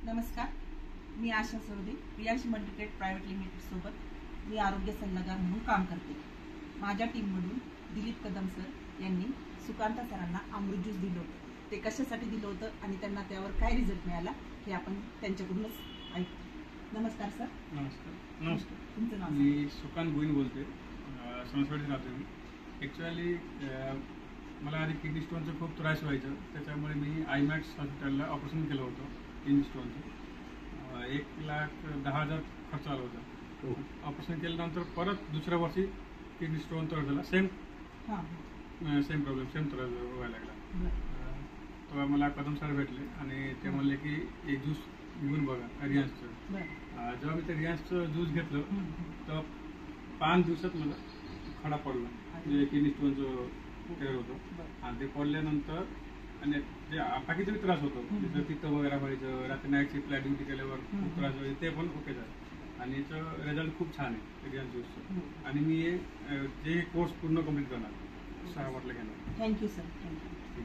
नमस्कार, मी आशा सोरदे, Priyansh multitrade private limited सोबत मी आरोग्य सल्लागार म्हणून काम करते. माझ्या टीममधून दिलीप कदम सर यांनी सुकांता सरांना अमृत ज्यूस दिलं होतं. ते कशासाठी दिलं होतं आणि त्यांना त्यावर काय रिझल्ट मिळाला हे आपण त्यांच्याकडूनच ऐकतो. नमस्कार सर. नमस्कार. तुमचं नाव? मी सुकांत गोविंद बोलते, संस्कृतीत राहतो मी. ॲक्च्युअली मला आधी किडनी स्टोनचं खूप त्रास व्हायचं, त्याच्यामुळे मी आयमॅक्स हॉस्पिटलला ऑपरेशन केलं होतं. किडनी स्टोनचं 1,10,000 खर्च आला होता. ऑपरेशन केल्यानंतर परत दुसऱ्या वर्षी किडनी स्टोन त्रास झाला. सेम प्रॉब्लेम, सेम त्रास व्हायला लागला. तेव्हा मला कदम सर भेटले आणि ते म्हणले की एक ज्यूस घेऊन बघा रियांसचं. जेव्हा मी ते रियांसचं ज्यूस घेतलं तेव्हा 5 दिवसात मला खडा पडला, म्हणजे किडनी स्टोनचं फेअर होतं. आणि ते पडल्यानंतर आणि जे बाकीचा त्रास होतो, जसं तिथं वगैरे व्हायचं, रात्री नाईट शिफ्टला ड्युटी केल्यावर खूप त्रास व्हायचे, ते पण ओके झालं. आणि याचं रिझल्ट खूप छान आहे रियांस ज्यूसचं. आणि मी जे कोर्स पूर्ण कम्प्लीट करणार 6 वाटलं घेणार. Thank you sir. थँक्यू.